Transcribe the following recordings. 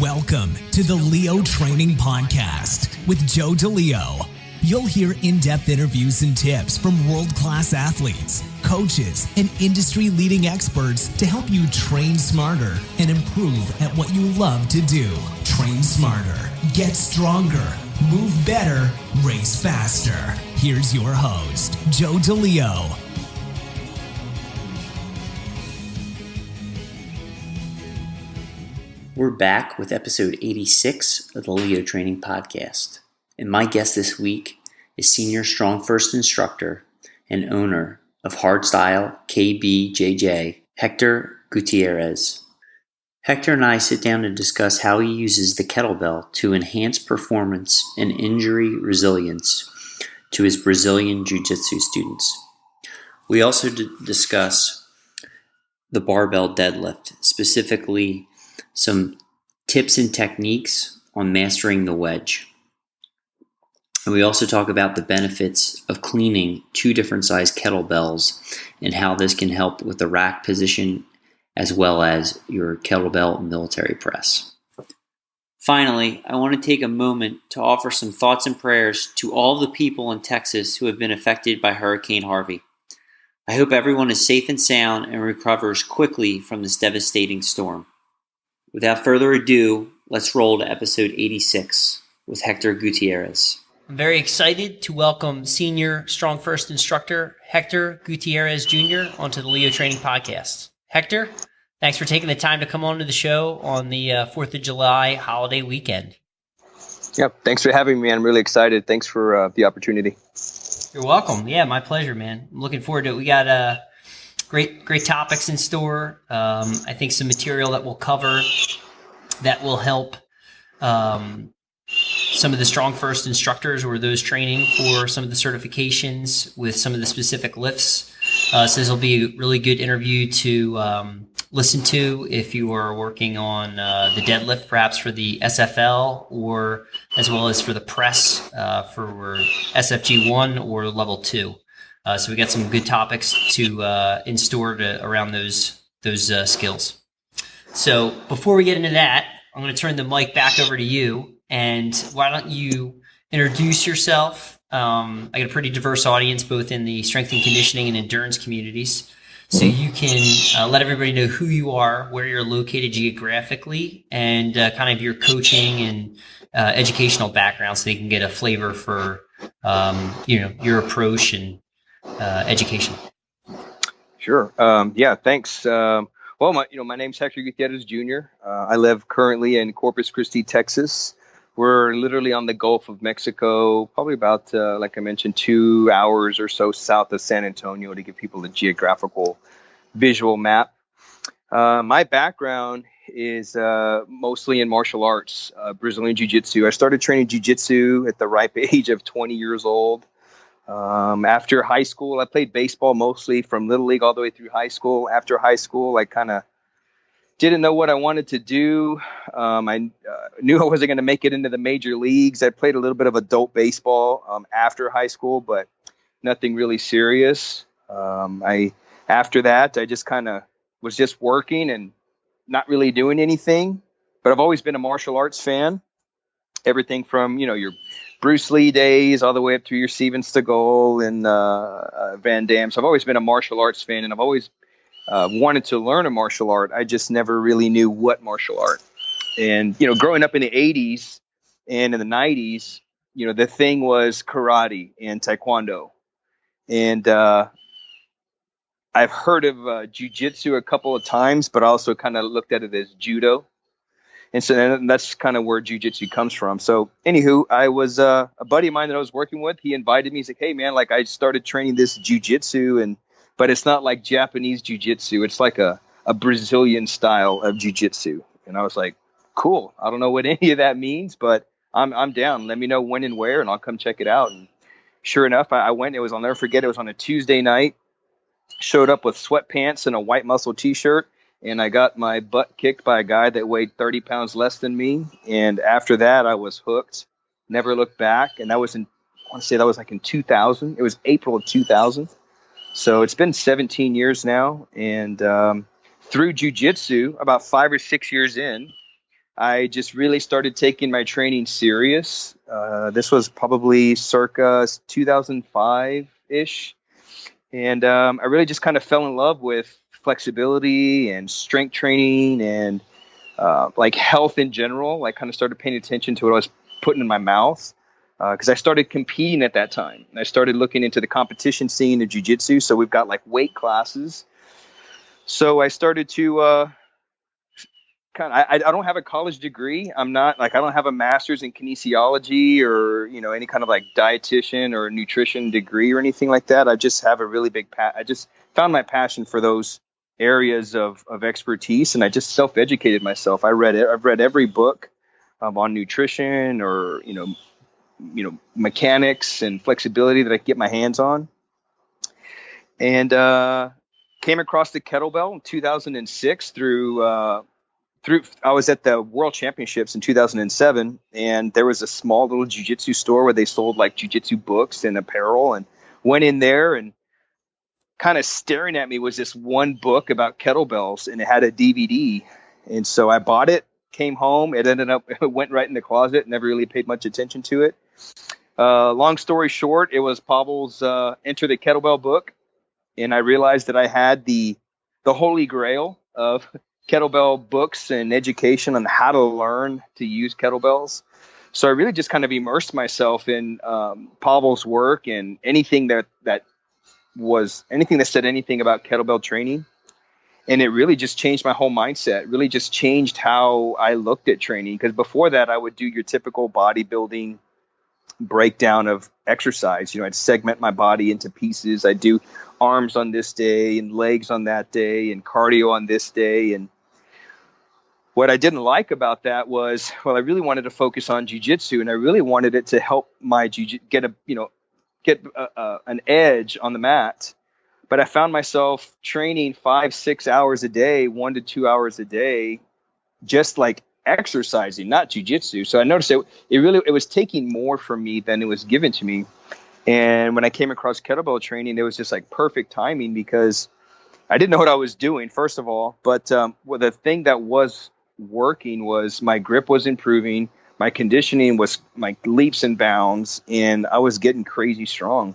Welcome to the Leo Training Podcast with Joe DeLeo. You'll hear in-depth interviews and tips from world-class athletes, coaches, and industry-leading experts to help you train smarter and improve at what you love to do. Train smarter, get stronger, move better, race faster. Here's your host, Joe DeLeo. We're back with episode 86 of the Leo Training Podcast. And my guest this week is Senior Strong First Instructor and owner of Hardstyle KBJJ, Hector Gutierrez. Hector and I sit down to discuss how he uses the kettlebell to enhance performance and injury resilience to his Brazilian Jiu-Jitsu students. We also discuss the barbell deadlift, specifically some tips and techniques on mastering the wedge. And we also talk about the benefits of cleaning two different size kettlebells and how this can help with the rack position as well as your kettlebell military press. Finally, I want to take a moment to offer some thoughts and prayers to all the people in Texas who have been affected by Hurricane Harvey. I hope everyone is safe and sound and recovers quickly from this devastating storm. Without further ado, let's roll to episode 86 with Hector Gutierrez. I'm very excited to welcome Senior Strong First Instructor Hector Gutierrez Jr. onto the Leo Training Podcast. Hector, thanks for taking the time to come on to the show on the 4th of July holiday weekend. Yep, thanks for having me. I'm really excited. Thanks for the opportunity. You're welcome. Yeah, my pleasure, man. I'm looking forward to it. We got great topics in store. I think some material that we'll cover that will help some of the Strong First instructors or those training for some of the certifications with some of the specific lifts. So this will be a really good interview to listen to if you are working on the deadlift, perhaps for the SFL, or as well as for the press for SFG1 or level 2. So we got some good topics to in store around those skills. So before we get into that, I'm going to turn the mic back over to you. And why don't you introduce yourself? I got a pretty diverse audience, both in the strength and conditioning and endurance communities. So you can let everybody know who you are, where you're located geographically, and kind of your coaching and educational background, so they can get a flavor for your approach and education. Sure. Yeah. Thanks. Well, my name's Hector Gutierrez Jr. I live currently in Corpus Christi, Texas. We're literally on the Gulf of Mexico, probably about, like I mentioned, 2 hours or so south of San Antonio, to give people a geographical visual map. My background is mostly in martial arts, Brazilian Jiu-Jitsu. I started training Jiu-Jitsu at the ripe age of 20 years old. After high school, I played baseball mostly from Little League all the way through high school. After high school, I kind of didn't know what I wanted to do. I knew I wasn't going to make it into the major leagues. I played a little bit of adult baseball after high school, but nothing really serious. After that, I just kind of was just working and not really doing anything. But I've always been a martial arts fan. Everything from, your Bruce Lee days all the way up through your Steven Seagal and Van Damme. So I've always been a martial arts fan, and I've always wanted to learn a martial art. I just never really knew what martial art. And, growing up in the 80s and in the 90s, the thing was karate and taekwondo. And I've heard of jiu-jitsu a couple of times, but I also kind of looked at it as judo. And so that's kind of where jiu-jitsu comes from. So anywho, I was a buddy of mine that I was working with. He invited me. He's like, hey, man, I started training this jiu-jitsu, but it's not like Japanese jiu-jitsu. It's like a Brazilian style of jiu-jitsu. And I was like, cool. I don't know what any of that means, but I'm down. Let me know when and where, and I'll come check it out. And sure enough, I went. I'll never forget. It was on a Tuesday night. Showed up with sweatpants and a white muscle T-shirt. And I got my butt kicked by a guy that weighed 30 pounds less than me. And after that, I was hooked. Never looked back. And that was in 2000. It was April of 2000. So it's been 17 years now. And through jiu-jitsu, about 5 or 6 years in, I just really started taking my training serious. This was probably circa 2005-ish. And I really just kind of fell in love with flexibility and strength training and like health in general. Like kind of started paying attention to what I was putting in my mouth because I started competing at that time. And I started looking into the competition scene of jiu-jitsu. So we've got like weight classes. So I started to I don't have a college degree. I don't have a master's in kinesiology or, any kind of like dietitian or nutrition degree or anything like that. I just have a really big I just found my passion for those areas of expertise, and I just self-educated myself. I've read every book on nutrition or, mechanics and flexibility that I could get my hands on. And came across the kettlebell in 2006 through I was at the World Championships in 2007, and there was a small little jiu-jitsu store where they sold like jiu-jitsu books and apparel, and went in there, and kind of staring at me was this one book about kettlebells, and it had a DVD. And so I bought it, came home. It went right in the closet, never really paid much attention to it. Long story short, it was Pavel's Enter the Kettlebell book. And I realized that I had the holy grail of kettlebell books and education on how to learn to use kettlebells. So I really just kind of immersed myself in Pavel's work and anything that said anything about kettlebell training. And it really just changed my whole mindset, really just changed how I looked at training. Because before that, I would do your typical bodybuilding breakdown of exercise. I'd segment my body into pieces. I'd do arms on this day and legs on that day and cardio on this day. And what I didn't like about that was, I really wanted to focus on jiu-jitsu, and I really wanted it to help my get an edge on the mat. But I found myself training 5-6 hours a day, 1 to 2 hours a day, just like exercising, not jiu-jitsu. So I noticed it was taking more from me than it was given to me. And when I came across kettlebell training, it was just like perfect timing because I didn't know what I was doing, first of all. But the thing that was working was my grip was improving, my conditioning was like leaps and bounds, and I was getting crazy strong.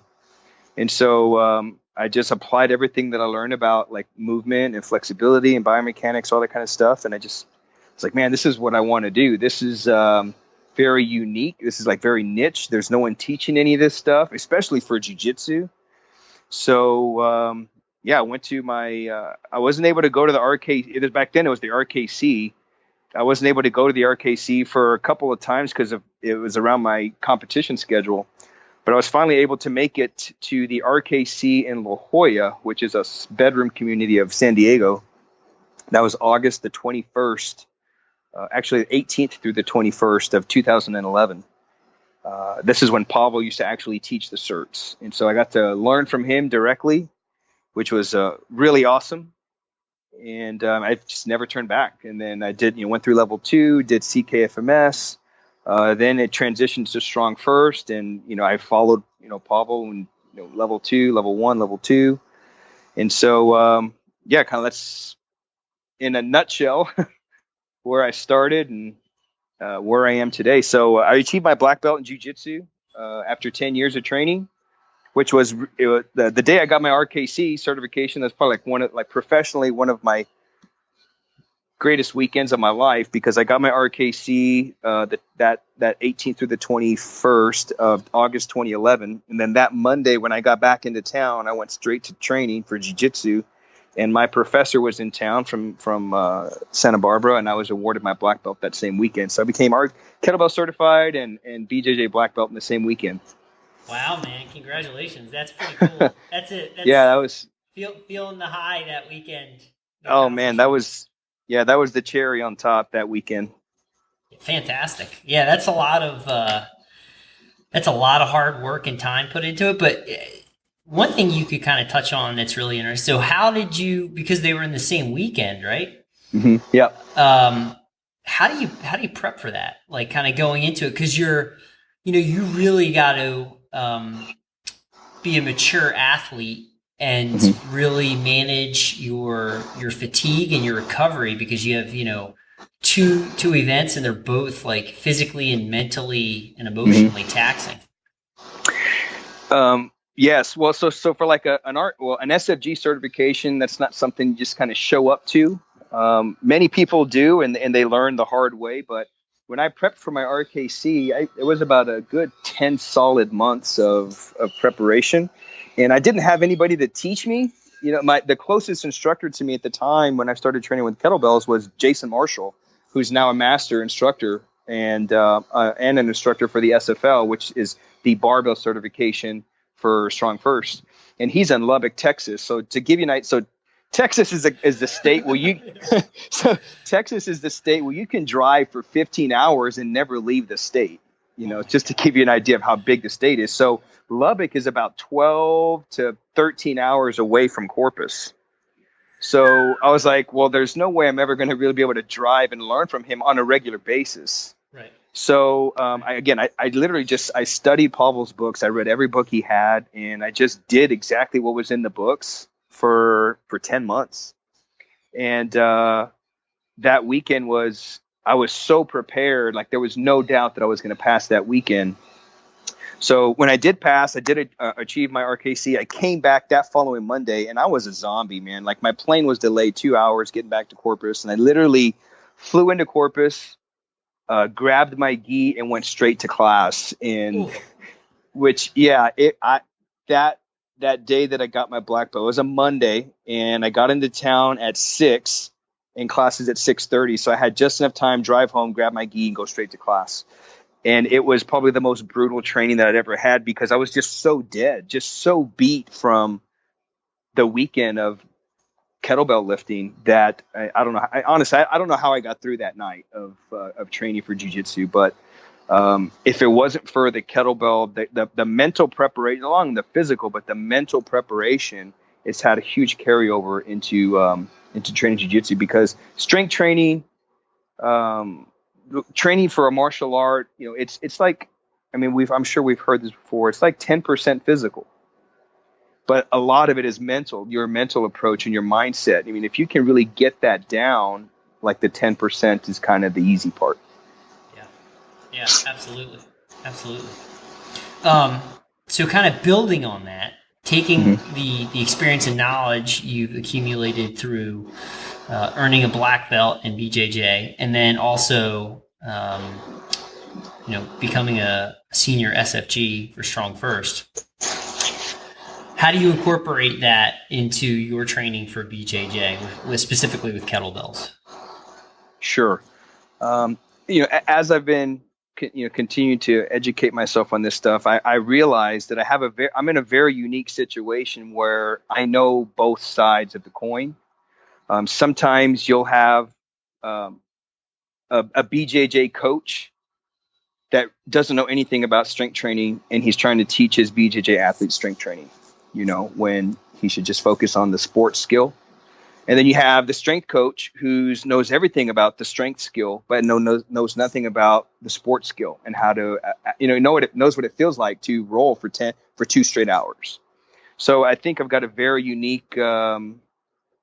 And so I just applied everything that I learned about like movement and flexibility and biomechanics, all that kind of stuff. And it's like, man, this is what I want to do. This is very unique. This is like very niche. There's no one teaching any of this stuff, especially for jiu-jitsu. So I went to I wasn't able to go to the RK. Back then it was the RKC. I wasn't able to go to the RKC for a couple of times because it was around my competition schedule. But I was finally able to make it to the RKC in La Jolla, which is a bedroom community of San Diego. That was August the 21st, actually the 18th through the 21st of 2011. This is when Pavel used to actually teach the certs. And so I got to learn from him directly, which was really awesome. And I just never turned back. And then I went through level 2, did CKFMS. Then it transitioned to Strong First, and I followed Pavel in level 2, level 1, level 2, and so kind of that's in a nutshell where I started and where I am today. So I achieved my black belt in jiu-jitsu after 10 years of training, which was the day I got my RKC certification. That's probably professionally one of my greatest weekends of my life, because I got my RKC that 18th through the 21st of August 2011, and then that Monday when I got back into town, I went straight to training for jiu-jitsu, and my professor was in town from Santa Barbara, and I was awarded my black belt that same weekend. So I became kettlebell certified and BJJ black belt in the same weekend. Wow, man! Congratulations. That's pretty cool. That's it. That was feeling the high that weekend. Oh man, that was the cherry on top that weekend. Fantastic. Yeah, that's a lot of hard work and time put into it. But one thing you could kind of touch on that's really interesting. So how did you, because they were in the same weekend, right? Mm-hmm. Yeah. How do you prep for that? Like kind of going into it, because you really got to be a mature athlete and really manage your fatigue and your recovery, because you have, two events, and they're both like physically and mentally and emotionally taxing. Yes. Well, so for like an SFG certification, that's not something you just kind of show up to. Many people do, and they learn the hard way. But when I prepped for my RKC, it was about a good 10 solid months of preparation, and I didn't have anybody to teach me. The closest instructor to me at the time when I started training with kettlebells was Jason Marshall, who's now a master instructor and an instructor for the SFL, which is the barbell certification for Strong First. And he's in Lubbock, Texas. So to give you an idea, Texas is the state where Texas is the state where you can drive for 15 hours and never leave the state. Just to give you an idea of how big the state is. So Lubbock is about 12 to 13 hours away from Corpus. So I was like, well, there's no way I'm ever going to really be able to drive and learn from him on a regular basis. Right. So I literally I studied Pavel's books. I read every book he had, and I just did exactly what was in the books for 10 months. And that weekend I was so prepared, like there was no doubt that I was going to pass that weekend. So when I did pass, I did achieve my RKC. I came back that following Monday, and I was a zombie, man. Like my plane was delayed 2 hours getting back to Corpus, and I literally flew into Corpus, grabbed my gi, and went straight to class. And that day that I got my black belt, it was a Monday, and I got into town at 6, and classes at 6:30. So I had just enough time, drive home, grab my gi, and go straight to class. And it was probably the most brutal training that I'd ever had because I was just so dead, just so beat from the weekend of kettlebell lifting that I don't know. Honestly, I don't know how I got through that night of training for jiu-jitsu. But if it wasn't for the kettlebell, the mental preparation, along the physical, but the mental preparation, it's had a huge carryover into training jiu-jitsu because strength training, training for a martial art, it's like, I'm sure we've heard this before. It's like 10% physical, but a lot of it is mental, your mental approach and your mindset. If you can really get that down, like the 10% is kind of the easy part. Yeah, absolutely. So kind of building on that, taking the experience and knowledge you've accumulated through earning a black belt in BJJ, and then also, becoming a senior SFG for Strong First. How do you incorporate that into your training for BJJ, specifically with kettlebells? Sure. As I've been, continuing to educate myself on this stuff, I realized that I'm in a very unique situation where I know both sides of the coin. Sometimes you'll have a BJJ coach that doesn't know anything about strength training, and he's trying to teach his BJJ athlete strength training, when he should just focus on the sports skill. And then you have the strength coach who knows everything about the strength skill, but knows nothing about the sports skill and how to, knows what it feels like to roll for 2 straight hours. So I think I've got a very unique, I'm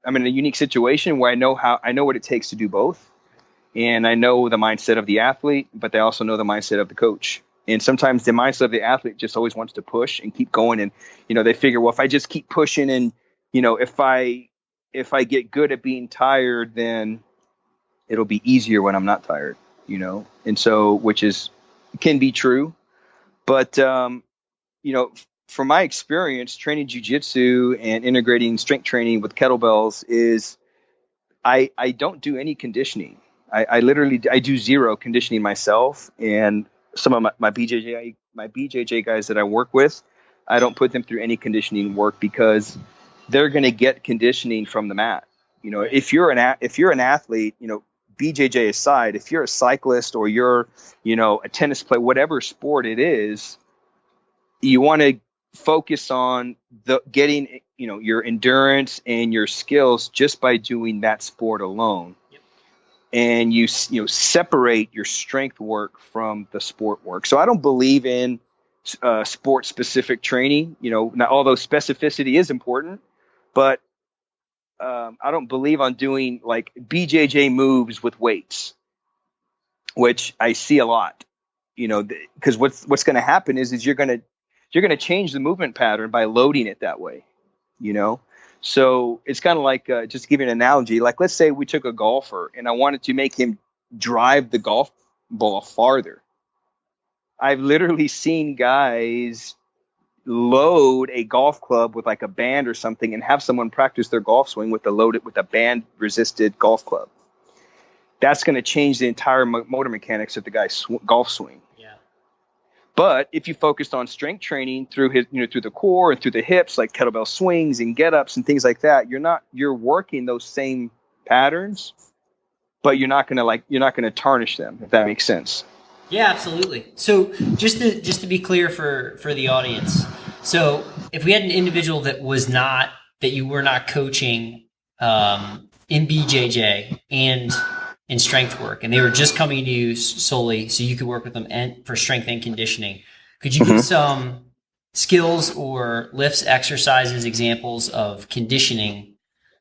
in a unique situation where I know what it takes to do both. And I know the mindset of the athlete, but they also know the mindset of the coach. And sometimes the mindset of the athlete just always wants to push and keep going. And, they figure, well, if I just keep pushing and, if I get good at being tired, then it'll be easier when I'm not tired, and so, which can be true. But, from my experience training jiu-jitsu and integrating strength training with kettlebells is I don't do any conditioning. I do zero conditioning myself, and some of my BJJ guys that I work with, I don't put them through any conditioning work because they're going to get conditioning from the mat. If you're an athlete, BJJ aside, if you're a cyclist or you're, a tennis player, whatever sport it is, you want to focus on getting, your endurance and your skills just by doing that sport alone. Yep. And you separate your strength work from the sport work. So I don't believe in sport specific training, although specificity is important. But I don't believe on doing like BJJ moves with weights, which I see a lot. Because what's going to happen is you're going to change the movement pattern by loading it that way. So it's kind of like, just to give you an analogy, like let's say we took a golfer and I wanted to make him drive the golf ball farther. I've literally seen guys load a golf club with like a band or something and have someone practice their golf swing with a band resisted golf club. That's going to change the entire motor mechanics of the guy's golf swing. Yeah. But if you focused on strength training through through the core and through the hips, like kettlebell swings and get ups and things like that, you're working those same patterns, but you're not going to tarnish them, if that makes sense. Yeah, absolutely. So just to be clear for the audience, so if we had an individual that you were not coaching in BJJ and in strength work, and they were just coming to you solely so you could work with them for strength and conditioning, could you give some skills or lifts, exercises, examples of conditioning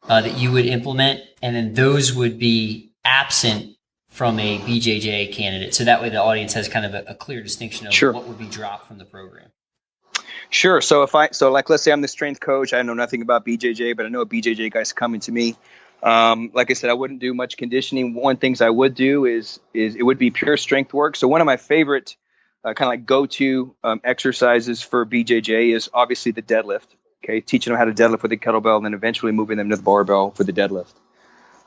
that you would implement, and then those would be absent from a BJJ candidate, so that way the audience has kind of a clear distinction of what would be dropped from the program? Sure. So let's say I'm the strength coach. I know nothing about BJJ, but I know a BJJ guy's coming to me. Like I said, I wouldn't do much conditioning. One things I would do is it would be pure strength work. So one of my favorite kind of like go-to exercises for BJJ is obviously the deadlift. Okay, teaching them how to deadlift with a kettlebell, and then eventually moving them to the barbell for the deadlift.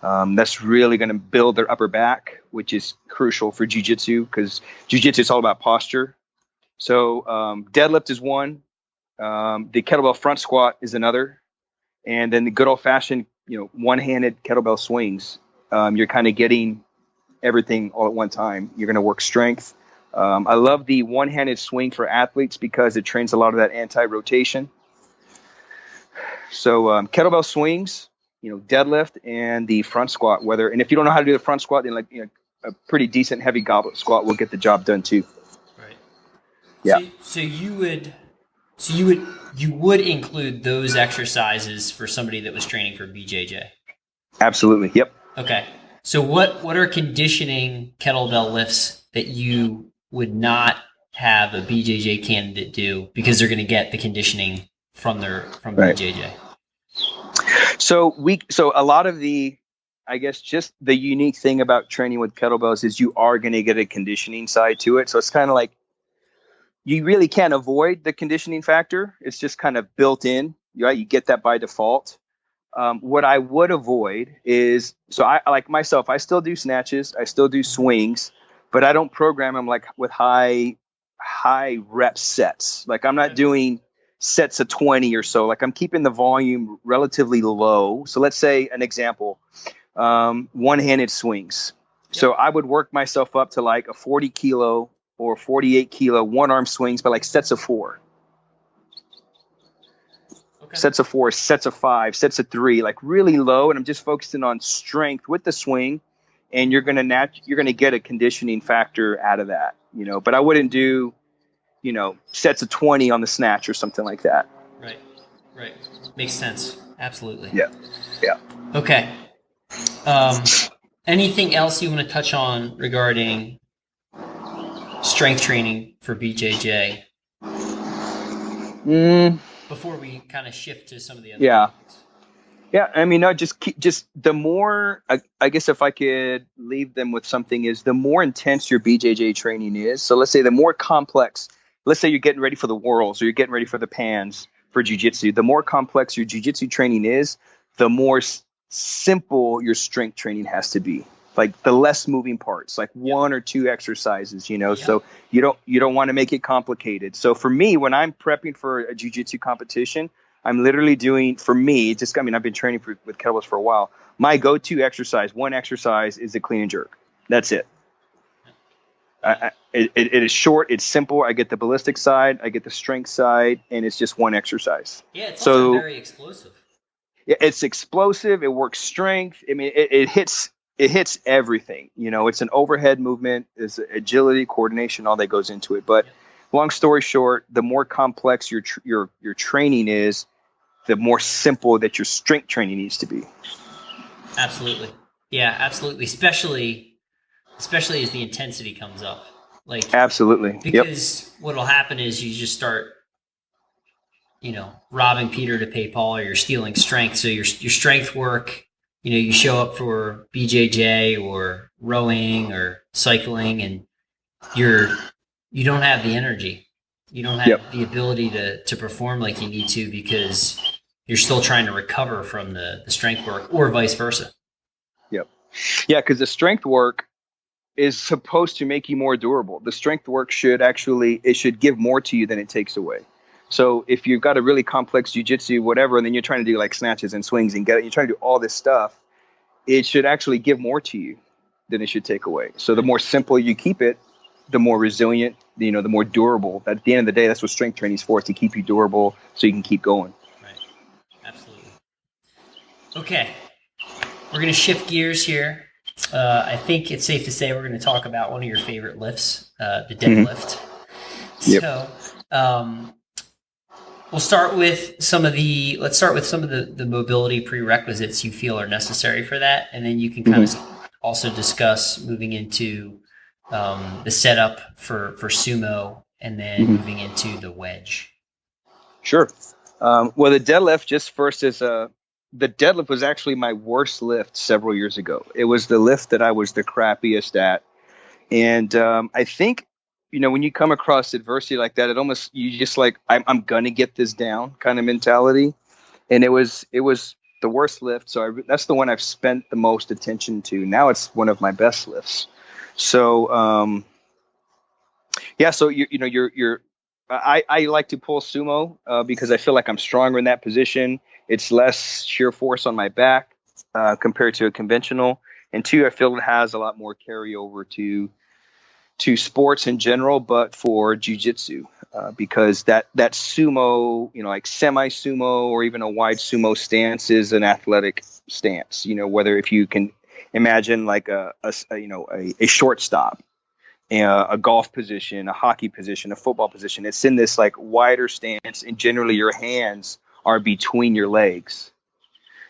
That's really going to build their upper back, which is crucial for jiu-jitsu, because jiu-jitsu is all about posture. So deadlift is one. The kettlebell front squat is another. And then the good old-fashioned, one-handed kettlebell swings. You're kind of getting everything all at one time. You're going to work strength. I love the one-handed swing for athletes because it trains a lot of that anti-rotation. So kettlebell swings, deadlift and the front squat, and if you don't know how to do the front squat, then a pretty decent heavy goblet squat will get the job done too. Right. Yeah. So you would include those exercises for somebody that was training for BJJ? Absolutely. Yep. Okay. So what are conditioning kettlebell lifts that you would not have a BJJ candidate do because they're going to get the conditioning from right. BJJ? So a lot of I guess just the unique thing about training with kettlebells is you are going to get a conditioning side to it. So it's kind of like you really can't avoid the conditioning factor. It's just kind of built in. You get that by default. What I would avoid is, so I like myself, I still do snatches, I still do swings, but I don't program them like with high rep sets. Like I'm not doing sets of 20 or so. Like I'm keeping the volume relatively low. So let's say an example, one-handed swings. Yep. So I would work myself up to like a 40 kilo or 48 kilo one-arm swings, but like sets of 4. Okay. Sets of 4, sets of 5, sets of 3, like really low. And I'm just focusing on strength with the swing. And you're going to get a conditioning factor out of that, but I wouldn't do, sets of 20 on the snatch or something like that. Right. Makes sense. Absolutely. Yeah. Okay. Anything else you want to touch on regarding strength training for BJJ? Before we kind of shift to some of the other topics. Yeah. I mean, just the more, I guess if I could leave them with something is the more intense your BJJ training is. So let's say the more complex, let's say you're getting ready for the Worlds or you're getting ready for the Pans for jiu-jitsu. The more complex your jiu-jitsu training is, the more simple your strength training has to be. Like the less moving parts, like one or two exercises, so you don't want to make it complicated. So for me, when I'm prepping for a jiu-jitsu competition, I'm literally doing, for me, I've been training with kettlebells for a while. My go-to exercise, one exercise is the clean and jerk. That's it. It is short. It's simple. I get the ballistic side. I get the strength side, and it's just one exercise. Yeah, it's also very explosive. Yeah, it's explosive. It works strength. I mean, it hits everything. It's an overhead movement. It's agility, coordination, all that goes into it. But long story short, the more complex your training is, the more simple that your strength training needs to be. Absolutely. Yeah, absolutely. Especially as the intensity comes up. Like, absolutely. Because what'll happen is you just start, robbing Peter to pay Paul, or you're stealing strength. So your strength work, you show up for BJJ or rowing or cycling, and you don't have the energy. You don't have the ability to perform like you need to, because you're still trying to recover from the strength work, or vice versa. Yep. Yeah, because the strength work is supposed to make you more durable. The strength work should give more to you than it takes away. So if you've got a really complex jiu-jitsu, whatever, and then you're trying to do like snatches and swings and you're trying to do all this stuff, it should actually give more to you than it should take away. So the more simple you keep it, the more resilient, the more durable. At the end of the day, that's what strength training is for, is to keep you durable so you can keep going. Right. Absolutely. Okay. We're going to shift gears here. I think it's safe to say we're going to talk about one of your favorite lifts, the deadlift. So we'll start with some of the mobility prerequisites you feel are necessary for that. And then you can kind of also discuss moving into the setup for sumo, and then moving into the wedge. Sure. Well, the deadlift, just first is the deadlift was actually my worst lift several years ago. It was the lift that I was the crappiest at. And I think, when you come across adversity like that, you just like, I'm going to get this down kind of mentality. And it was the worst lift. So that's the one I've spent the most attention to. Now it's one of my best lifts. So, I like to pull sumo because I feel like I'm stronger in that position. It's less sheer force on my back compared to a conventional. And two, I feel it has a lot more carryover to sports in general, but for jiu-jitsu, because that sumo, like semi-sumo or even a wide sumo stance is an athletic stance. Whether if you can imagine like a shortstop, a golf position, a hockey position, a football position, it's in this like wider stance, and generally your hands are between your legs.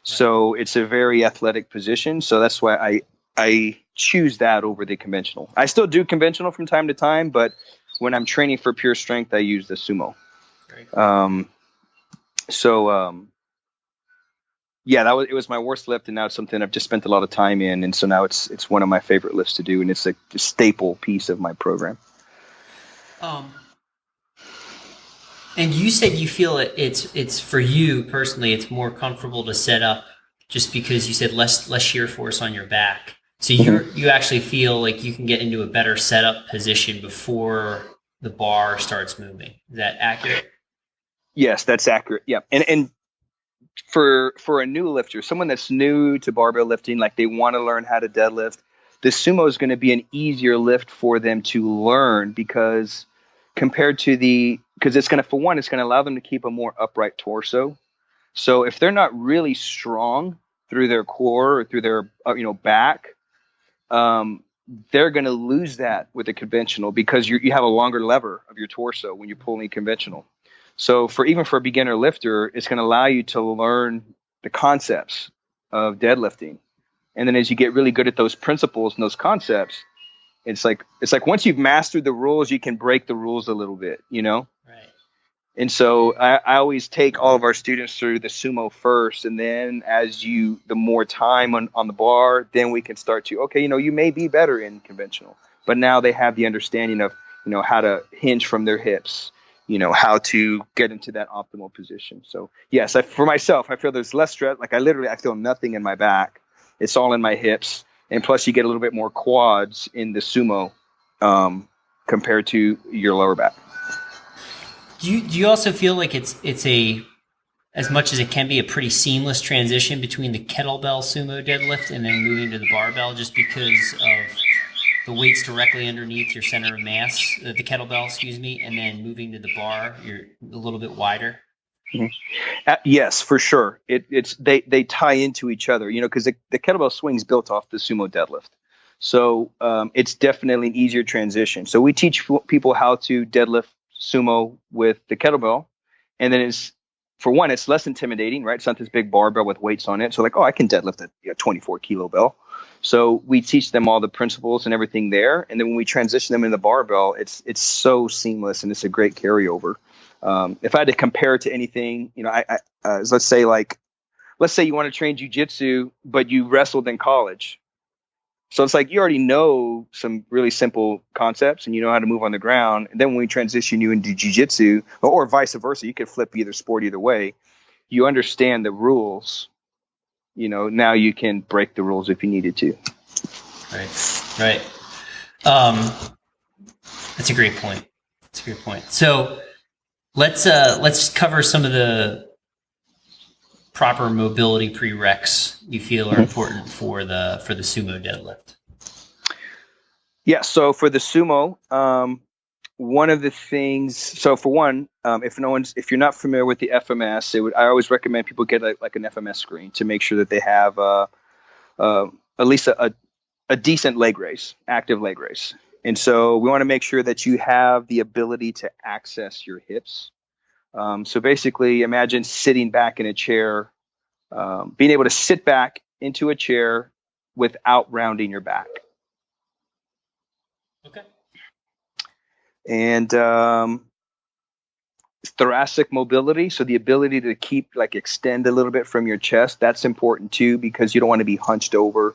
So it's a very athletic position. So that's why I choose that over the conventional. I still do conventional from time to time, but when I'm training for pure strength, I use the sumo. It was my worst lift, and now it's something I've just spent a lot of time in. And so now it's one of my favorite lifts to do. And it's a staple piece of my program. And you said you feel it's for you personally, it's more comfortable to set up just because you said less shear force on your back. So you actually feel like you can get into a better setup position before the bar starts moving. Is that accurate? Yes, that's accurate. Yeah. And for a new lifter, someone that's new to barbell lifting, like they want to learn how to deadlift, the sumo is going to be an easier lift for them to learn, because it's going to allow them to keep a more upright torso. So if they're not really strong through their core or through their back, they're going to lose that with a conventional, because you have a longer lever of your torso when you're pulling conventional. So for a beginner lifter, it's going to allow you to learn the concepts of deadlifting. And then as you get really good at those principles and those concepts, it's like once you've mastered the rules, you can break the rules a little bit, Right. And so I always take all of our students through the sumo first, and then the more time on the bar, then we can start to, you may be better in conventional, but now they have the understanding of, how to hinge from their hips, how to get into that optimal position. So yes, for myself, I feel there's less stress. Like I feel nothing in my back. It's all in my hips. And plus you get a little bit more quads in the sumo compared to your lower back. Do you also feel like it's as much as it can be, a pretty seamless transition between the kettlebell sumo deadlift and then moving to the barbell, just because of the weights directly underneath your center of mass, the kettlebell, and then moving to the bar, you're a little bit wider? Yes, for sure. They tie into each other, because the kettlebell swing's built off the sumo deadlift. So it's definitely an easier transition. So we teach people how to deadlift sumo with the kettlebell, and then for one, it's less intimidating, right? It's not this big barbell with weights on it. So like, oh, I can deadlift a 24 kilo bell. So we teach them all the principles and everything there. And then when we transition them into the barbell, it's so seamless and it's a great carryover. If I had to compare it to anything, let's say you want to train jiu-jitsu, but you wrestled in college. So it's like you already know some really simple concepts and you know how to move on the ground. And then when we transition you into jiu-jitsu, or vice versa, you could flip either sport either way. You understand the rules. Now you can break the rules if you needed to. Right. That's a great point. So let's cover some of the proper mobility prereqs you feel are important for the sumo deadlift. Yeah. So for the sumo, one of the things. So for one, if you're not familiar with the FMS, I always recommend people get like an FMS screen to make sure that they have at least a decent leg raise, active leg raise. And so we want to make sure that you have the ability to access your hips. So basically, imagine sitting back in a chair, being able to sit back into a chair without rounding your back. Okay. And thoracic mobility, so the ability to extend a little bit from your chest, that's important too, because you don't want to be hunched over.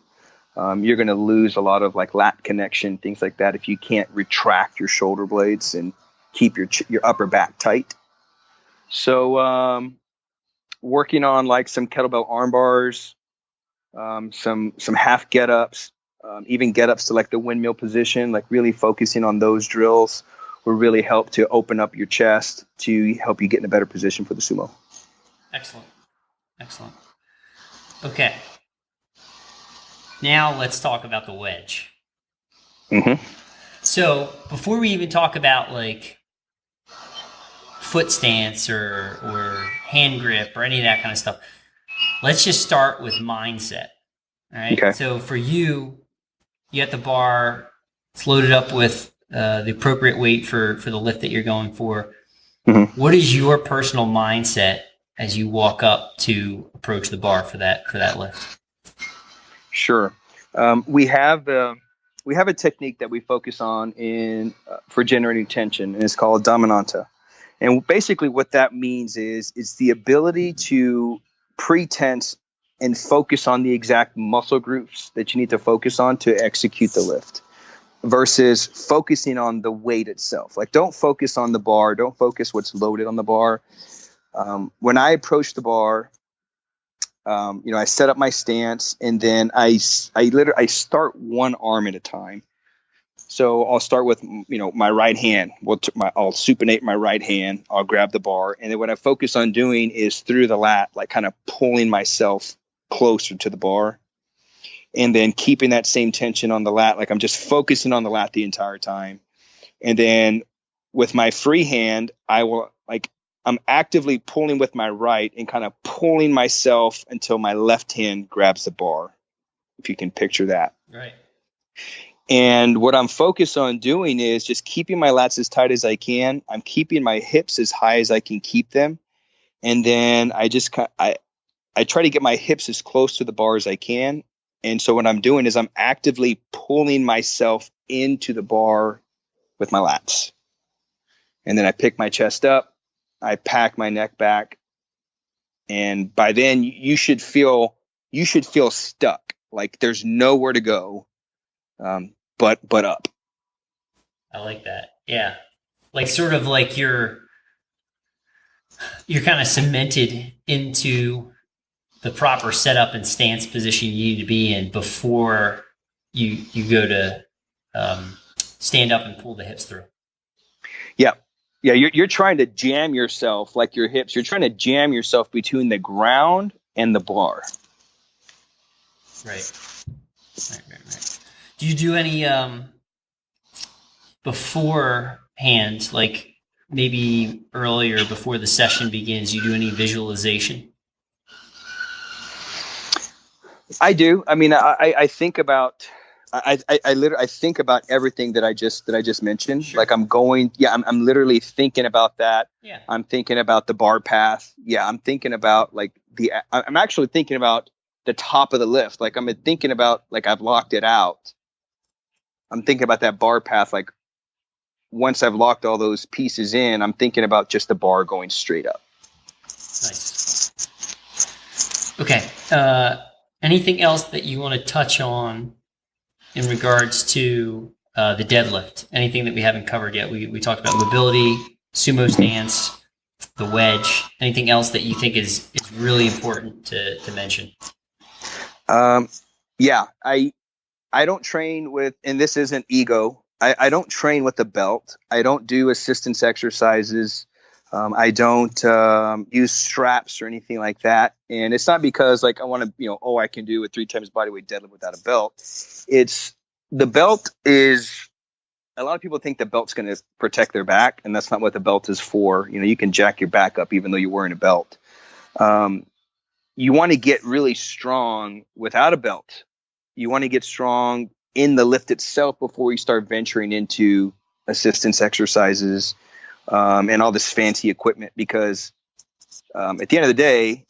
You're going to lose a lot of lat connection, things like that, if you can't retract your shoulder blades and keep your upper back tight. So working on some kettlebell arm bars, some half get-ups, even get-ups to the windmill position, really focusing on those drills will really help to open up your chest to help you get in a better position for the sumo. Excellent. Okay. Now let's talk about the wedge. Mm-hmm. So before we even talk about foot stance or hand grip or any of that kind of stuff, let's just start with mindset. All right. Okay. So for you got the bar, it's loaded up with the appropriate weight for the lift that you're going for. Mm-hmm. What is your personal mindset as you walk up to approach the bar for that lift? Sure. We have a technique that we focus on for generating tension, and it's called dominanta. And basically what that means is it's the ability to pre-tense and focus on the exact muscle groups that you need to focus on to execute the lift, versus focusing on the weight itself. Don't focus on the bar. Don't focus what's loaded on the bar. When I approach the bar, I set up my stance, and then I start one arm at a time. So I'll start with, my right hand. I'll supinate my right hand. I'll grab the bar. And then what I focus on doing is through the lat, kind of pulling myself closer to the bar, and then keeping that same tension on the lat. I'm just focusing on the lat the entire time. And then with my free hand, I'm actively pulling with my right and kind of pulling myself until my left hand grabs the bar, if you can picture that. Right. And what I'm focused on doing is just keeping my lats as tight as I can. I'm keeping my hips as high as I can keep them. And then I try to get my hips as close to the bar as I can. And so what I'm doing is I'm actively pulling myself into the bar with my lats. And then I pick my chest up. I pack my neck back. And by then you should feel stuck. There's nowhere to go. But up. I like that. Yeah. Sort of you're kind of cemented into the proper setup and stance position you need to be in before you go to stand up and pull the hips through. Yeah. Yeah. You're trying to jam yourself, your hips. You're trying to jam yourself between the ground and the bar. Right. Do you do any beforehand, maybe earlier before the session begins, you do any visualization? I do. I mean, I think about I literally, I think about everything that I just mentioned. Sure. Like I'm literally thinking about that. Yeah. I'm thinking about the bar path. Yeah. I'm thinking about like I'm actually thinking about the top of the lift. Like I'm thinking about, like, I've locked it out. I'm thinking about that bar path. Like once I've locked all those pieces in, I'm thinking about just the bar going straight up. Nice. Okay. Anything else that you want to touch on in regards to the deadlift? Anything that we haven't covered yet? We talked about mobility, sumo stance, the wedge. Anything else that you think is really important to mention? Yeah, I don't train with, and this isn't ego, I don't train with the belt. I don't do assistance exercises. I don't use straps or anything like that. And it's not because, like, I want to, I can do a 3 times bodyweight deadlift without a belt. It's the belt is, a lot of people think the belt's going to protect their back, and that's not what the belt is for. You can jack your back up even though you're wearing a belt. You want to get really strong without a belt. You want to get strong in the lift itself before you start venturing into assistance exercises and all this fancy equipment, because at the end of the day,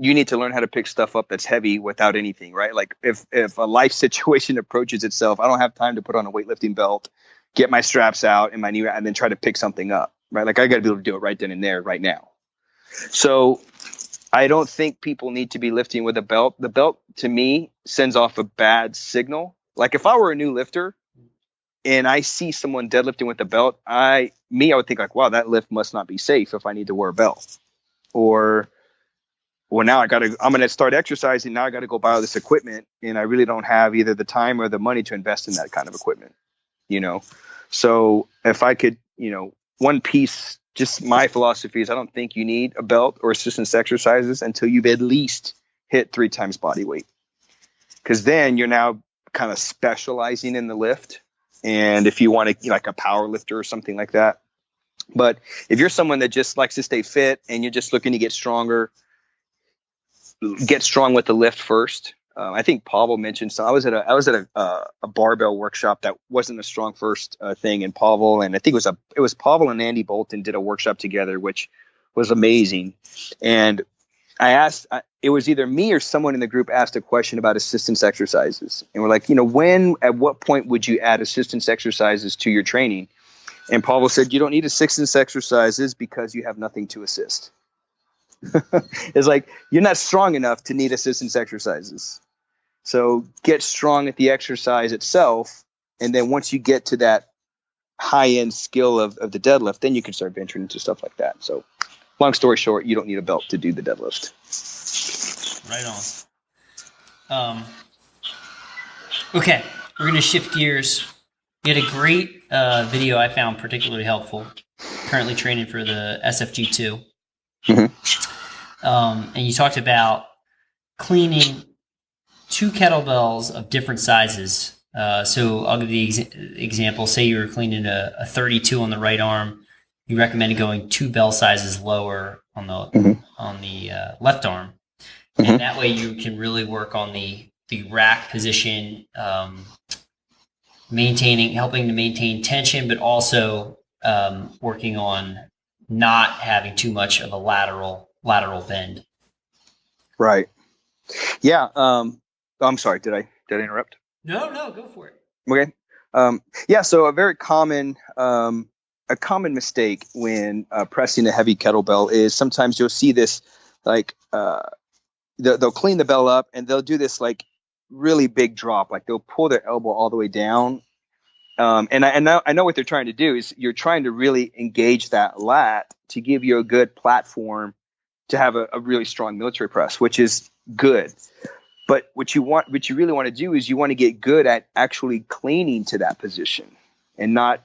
you need to learn how to pick stuff up that's heavy without anything, right? Like if a life situation approaches itself, I don't have time to put on a weightlifting belt, get my straps out and my knee, and then try to pick something up, right? Like I got to be able to do it right then and there, right now. So I don't think people need to be lifting with a belt. The belt, to me, sends off a bad signal. Like if I were a new lifter and I see someone deadlifting with a belt, I would think like, wow, that lift must not be safe if I need to wear a belt. Or, well, now I'm going to start exercising. Now I got to go buy all this equipment, and I really don't have either the time or the money to invest in that kind of equipment, So if I could, one piece, just my philosophy is I don't think you need a belt or assistance exercises until you've at least hit 3 times body weight. Because then you're now kind of specializing in the lift. And if you want to, like a power lifter or something like that. But if you're someone that just likes to stay fit and you're just looking to get stronger, get strong with the lift first. I think Pavel mentioned, so I was at a barbell workshop that wasn't a strong first thing, and Pavel, and I think it was Pavel and Andy Bolton did a workshop together, which was amazing. And I asked, it was either me or someone in the group asked a question about assistance exercises, and we're like, at what point would you add assistance exercises to your training? And Pavel said, you don't need assistance exercises because you have nothing to assist. It's like, you're not strong enough to need assistance exercises. So get strong at the exercise itself. And then once you get to that high end skill of the deadlift, then you can start venturing into stuff like that. So long story short, you don't need a belt to do the deadlift. Right on. Okay. We're going to shift gears. You had a great video I found particularly helpful. Currently training for the SFG2. Mm-hmm. And you talked about cleaning 2 kettlebells of different sizes. So I'll give the example. Say you were cleaning a 32 on the right arm. You recommended going 2 bell sizes lower on the left arm. Mm-hmm. And that way you can really work on the rack position, helping to maintain tension, but also working on not having too much of a lateral bend. Right. Yeah. I'm sorry. Did I interrupt? No, go for it. Okay. Yeah. So a very common mistake when pressing a heavy kettlebell is sometimes you'll see this, like, they'll clean the bell up and they'll do this like really big drop. Like they'll pull their elbow all the way down. And I know what they're trying to do is you're trying to really engage that lat to give you a good platform to have a really strong military press, which is good. But what you really want to do is you want to get good at actually cleaning to that position and not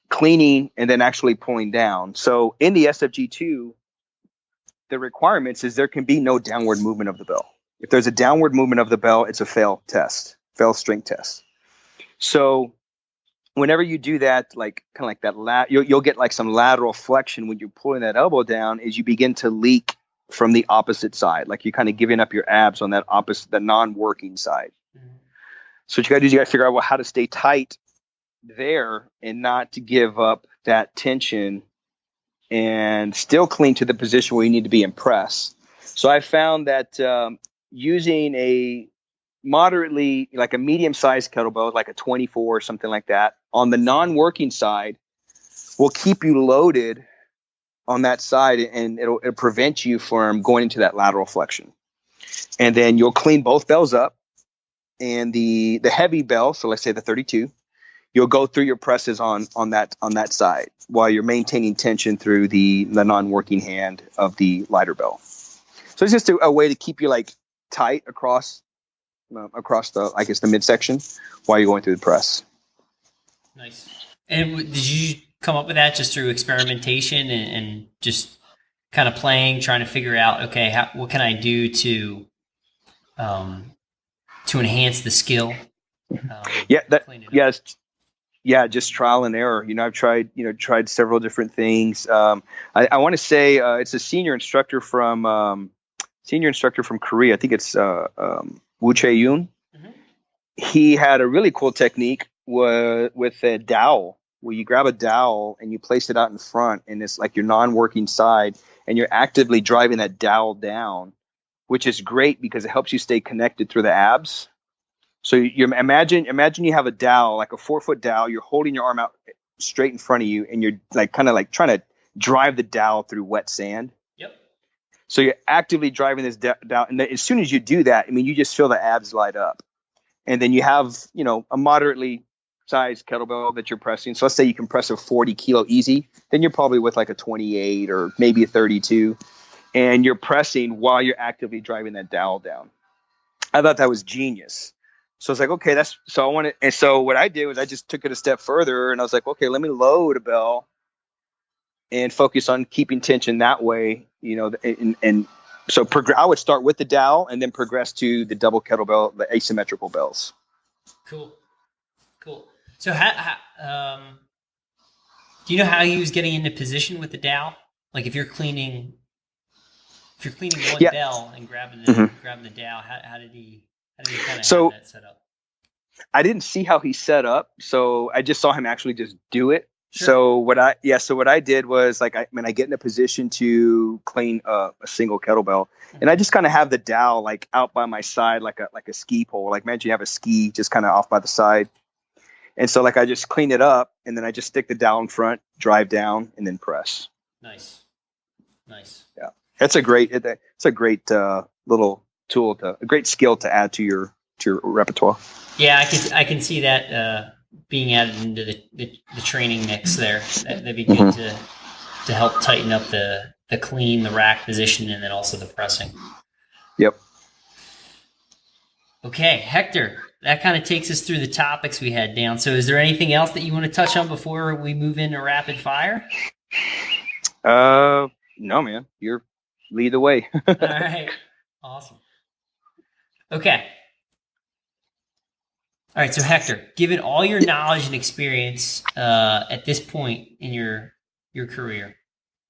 cleaning and then actually pulling down. So in the SFG2, the requirements is there can be no downward movement of the bell. If there's a downward movement of the bell, it's a fail strength test. So whenever you do that, like kind of like that, you'll get like some lateral flexion when you're pulling that elbow down as you begin to leak from the opposite side. Like you're kind of giving up your abs on that opposite, the non-working side. Mm-hmm. So what you got to do is you got to figure out how to stay tight there and not to give up that tension and still cling to the position where you need to be in press. So I found that using a moderately, like a medium-sized kettlebell, like a 24 or something like that, on the non-working side will keep you loaded on that side, and it'll prevent you from going into that lateral flexion. And then you'll clean both bells up, and the heavy bell, so let's say the 32, you'll go through your presses on that side while you're maintaining tension through the non-working hand of the lighter bell. So it's just a way to keep you like tight across the, I guess, the midsection while you're going through the press. Nice. And did you come up with that just through experimentation and just kind of playing, trying to figure out, okay, what can I do to enhance the skill? Just trial and error. I've tried several different things. I want to say it's a senior instructor from Korea. I think it's Woo Chae-yoon. Mm-hmm. He had a really cool technique with a dowel, where you grab a dowel and you place it out in front, and it's like your non-working side, and you're actively driving that dowel down, which is great because it helps you stay connected through the abs. So you imagine you have a dowel, like a 4-foot dowel. You're holding your arm out straight in front of you, and you're like kind of like trying to drive the dowel through wet sand. Yep. So you're actively driving this dowel, and as soon as you do that, you just feel the abs light up. And then you have, a moderately sized kettlebell that you're pressing. So let's say you can press a 40 kilo easy, then you're probably with like a 28 or maybe a 32, and you're pressing while you're actively driving that dowel down. I thought that was genius. So I was like, okay, so what I did was I just took it a step further, and I was like, okay, let me load a bell and focus on keeping tension that way, so I would start with the dowel and then progress to the double kettlebell, the asymmetrical bells. Cool. So do you know how he was getting into position with the dowel? Like if you're cleaning one bell and grabbing the dowel, how did he kind of have that set up? I didn't see how he set up, so I just saw him actually just do it. Sure. So what I did was I get in a position to clean a single kettlebell, and I just kind of have the dowel like out by my side, like a ski pole. Like imagine you have a ski just kind of off by the side, and so I just clean it up, and then I just stick the dowel in front, drive down, and then press. Nice. Yeah, it's a great little tool, a great skill to add to your repertoire. Yeah, I can see that being added into the training mix there. That'd be good to help tighten up the clean, the rack position, and then also the pressing. Yep. Okay, Hector, that kind of takes us through the topics we had down. So is there anything else that you want to touch on before we move into rapid fire? No, man. You're lead the way. All right. Awesome. Okay. All right, so Hector, given all your knowledge and experience at this point in your career,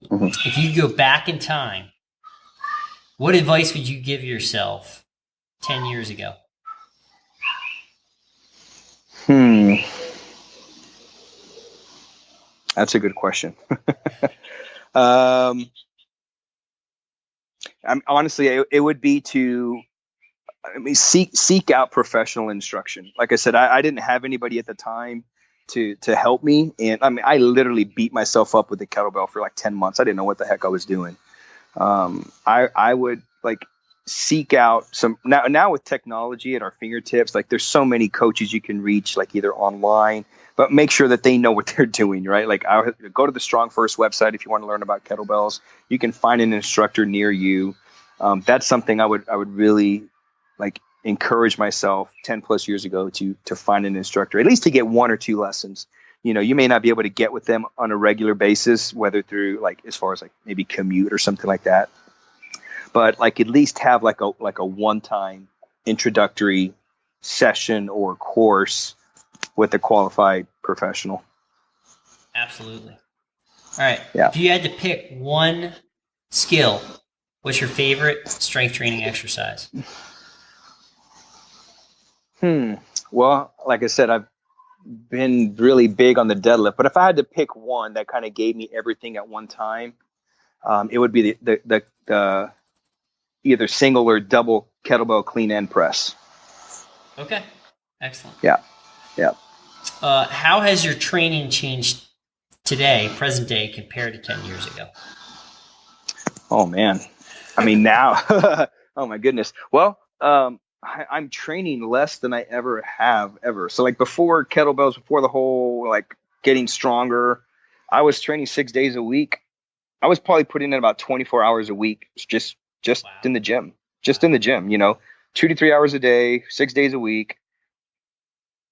if you go back in time, what advice would you give yourself 10 years ago? That's a good question. Honestly, it would be to seek out professional instruction. Like I said, I didn't have anybody at the time to help me, and I literally beat myself up with the kettlebell for like 10 months. I didn't know what the heck I was doing. I would seek out some now with technology at our fingertips. There's so many coaches you can reach, either online, but make sure that they know what they're doing, right? I would go to the Strong First website if you want to learn about kettlebells. You can find an instructor near you. That's something I would really encourage myself 10 plus years ago to find an instructor, at least to get 1 or 2 lessons. You may not be able to get with them on a regular basis, whether through as far as maybe commute or something like that, but at least have a one-time introductory session or course with a qualified professional. Absolutely. All right. Yeah. If you had to pick one skill, what's your favorite strength training exercise? Well, like I said, I've been really big on the deadlift, but if I had to pick one that kind of gave me everything at one time, it would be the either single or double kettlebell clean and press. Okay. Excellent. Yeah. Yeah. How has your training changed today, present day, compared to 10 years ago? Oh man. I mean, now, oh my goodness. Well, I'm training less than I ever have ever. So like before kettlebells, before the whole like getting stronger, I was training 6 days a week. I was probably putting in about 24 hours a week, just Wow. in the gym, in the gym, 2 to 3 hours a day, 6 days a week.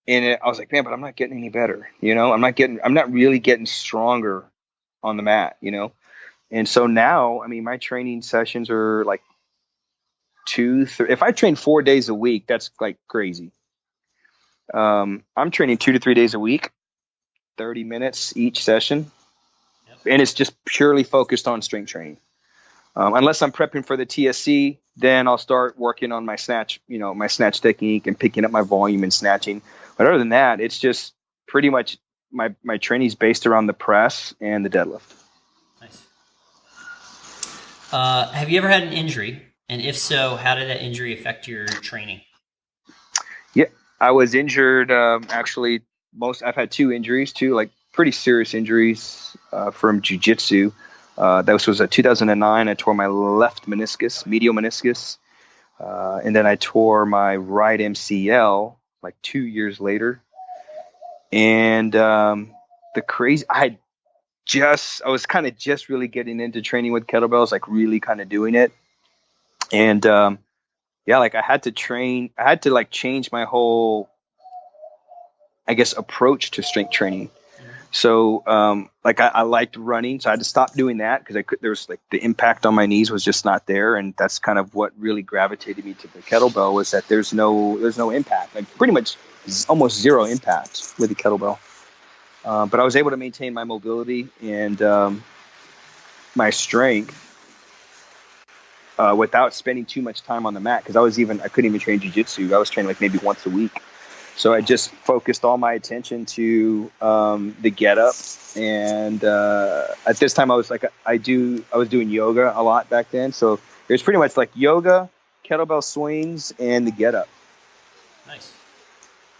And I was like, man, but I'm not getting any better. I'm not really getting stronger on the mat, And so now, I mean, my training sessions are like if I train 4 days a week, that's like crazy. I'm training 2 to 3 days a week, 30 minutes each session. Yep. And it's just purely focused on strength training. Unless I'm prepping for the TSC, then I'll start working on my snatch, my snatch technique and picking up my volume and snatching. But other than that, it's just pretty much my training is based around the press and the deadlift. Nice. Have you ever had an injury? And if so, how did that injury affect your training? Yeah, I was injured. Actually, I've had 2 injuries, like pretty serious injuries from jiu-jitsu. That was 2009. I tore my left meniscus, medial meniscus. And then I tore my right MCL like 2 years later. And I was kind of just really getting into training with kettlebells, like really kind of doing it. And like I had to like change my whole, I guess, approach to strength training. So like I liked running, so I had to stop doing that because there was like the impact on my knees was just not there, and that's kind of what really gravitated me to the kettlebell was that there's no impact, like pretty much almost zero impact with the kettlebell. But I was able to maintain my mobility and my strength without spending too much time on the mat because I couldn't even train jiu-jitsu. I was training like maybe once a week. So I just focused all my attention to the get up, and at this time I was doing yoga a lot back then. So it was pretty much like yoga, kettlebell swings, and the get up. Nice.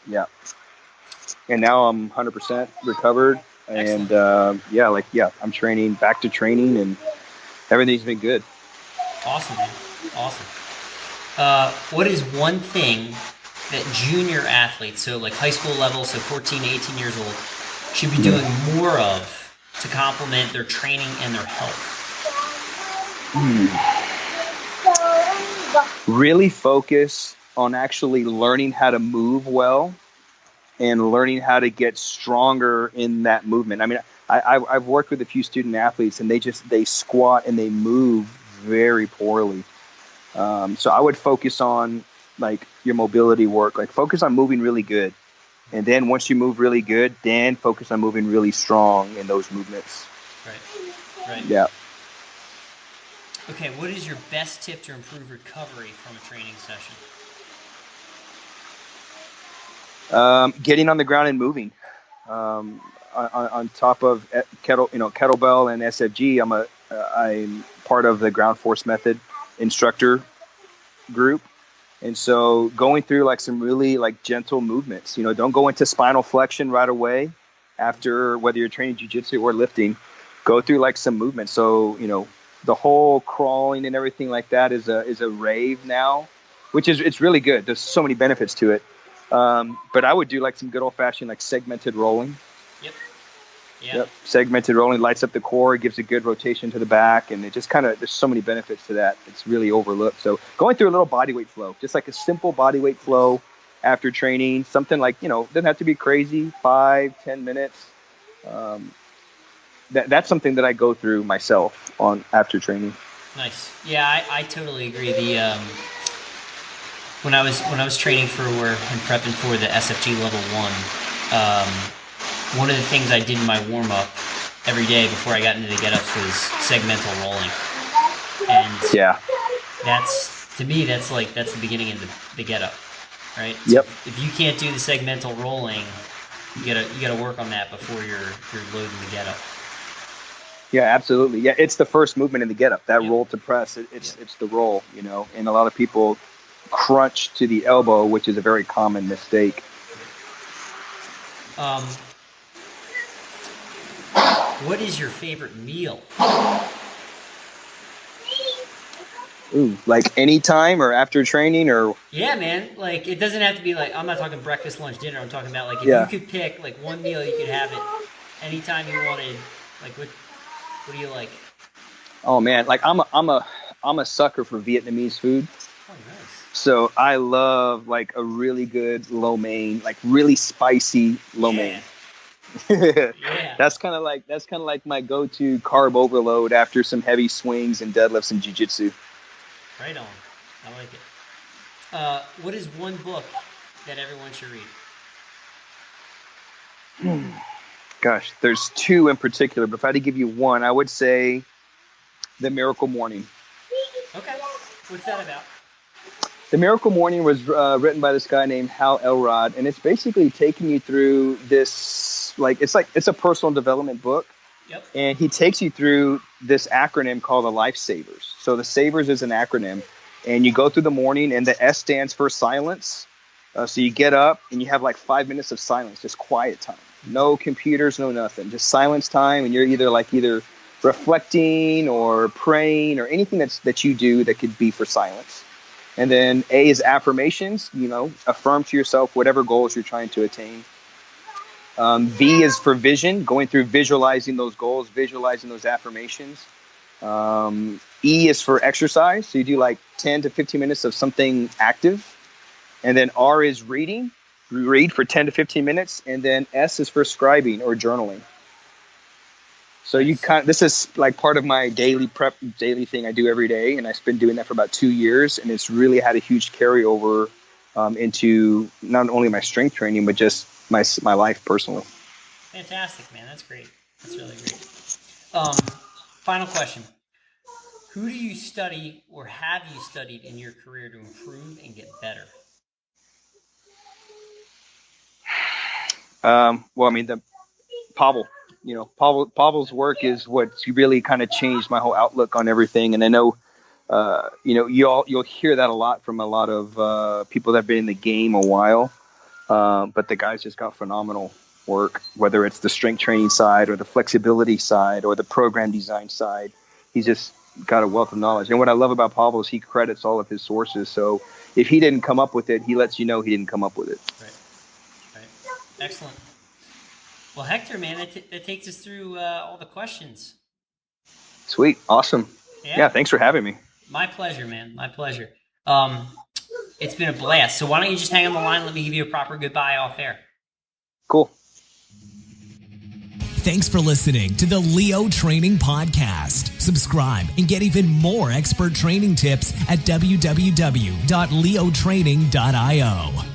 Yeah. And now I'm 100% recovered, and I'm training back to training, and everything's been good. Awesome, man. Awesome. What is one thing that junior athletes, so like high school level, so 14 to 18 years old, should be doing more of to complement their training and their health? Really focus on actually learning how to move well and learning how to get stronger in that movement. I mean, I've worked with a few student athletes, and they squat and they move very poorly. So I would focus on like your mobility work, like focus on moving really good. And then once you move really good, then focus on moving really strong in those movements. Right. Yeah. Okay, what is your best tip to improve recovery from a training session? Getting on the ground and moving. On top of kettlebell and SFG, I'm part of the ground force method instructor group. And so going through like some really like gentle movements, don't go into spinal flexion right away after whether you're training jiu-jitsu or lifting. Go through like some movements. So, the whole crawling and everything like that is a rave now, which it's really good. There's so many benefits to it. But I would do like some good old fashioned like segmented rolling. Yep. Segmented rolling lights up the core, gives a good rotation to the back, and it just there's so many benefits to that. It's really overlooked. So going through a little bodyweight flow, just like a simple bodyweight flow after training, something like, doesn't have to be crazy, 5-10 minutes. That's something that I go through myself on after training. Nice. Yeah, I totally agree. When I was training and prepping for the SFG level 1, one of the things I did in my warm-up every day before I got into the get-ups was segmental rolling. And that's, to me, that's the beginning of the get-up. right? Yep. So if you can't do the segmental rolling, you gotta work on that before you're loading the get up. Yeah, absolutely. Yeah, it's the first movement in the get up. That roll to press, it's the roll, you know. And a lot of people crunch to the elbow, which is a very common mistake. What is your favorite meal? Ooh, like anytime or after training or? Yeah, man. Like, it doesn't have to be like, I'm not talking breakfast, lunch, dinner. I'm talking about like, if you could pick like one meal, you could have it anytime you wanted. Like, what do you like? Oh man, like I'm a sucker for Vietnamese food. Oh, nice. So I love like a really good lo mein, like really spicy lo mein. Yeah. That's kind of like my go-to carb overload after some heavy swings and deadlifts and jiu-jitsu. Right on. I like it. What is one book that everyone should read? Gosh, there's two in particular, but if I had to give you one, I would say The Miracle Morning. Okay. What's that about? The Miracle Morning was written by this guy named Hal Elrod, and it's basically taking you through this, it's a personal development book. Yep. And he takes you through this acronym called the Lifesavers. So the Savers is an acronym, and you go through the morning, and the S stands for silence. So you get up, and you have like 5 minutes of silence, just quiet time. No computers, no nothing, just silence time, and you're either reflecting or praying or anything that you do that could be for silence. And then A is affirmations, you know, affirm to yourself whatever goals you're trying to attain. V is for vision, going through visualizing those goals, visualizing those affirmations. E is for exercise. So you do like 10 to 15 minutes of something active. And then R is reading. You read for 10 to 15 minutes. And then S is for scribing or journaling. So this is like part of my daily thing I do every day. And I've been doing that for about 2 years. And it's really had a huge carryover into not only my strength training, but just my life personally. Fantastic, man. That's great. That's really great. Final question. Who do you study or have you studied in your career to improve and get better? Pavel. You know, Pavel's work is what's really kind of changed my whole outlook on everything. And I know, you'll hear that a lot from a lot of people that have been in the game a while. But the guy's just got phenomenal work, whether it's the strength training side or the flexibility side or the program design side. He's just got a wealth of knowledge. And what I love about Pavel is he credits all of his sources. So if he didn't come up with it, he lets you know he didn't come up with it. Right. Excellent. Well, Hector, man, that takes us through all the questions. Sweet. Awesome. Yeah, thanks for having me. My pleasure, man. My pleasure. It's been a blast. So why don't you just hang on the line and let me give you a proper goodbye off air. Cool. Thanks for listening to the Leo Training Podcast. Subscribe and get even more expert training tips at www.leotraining.io.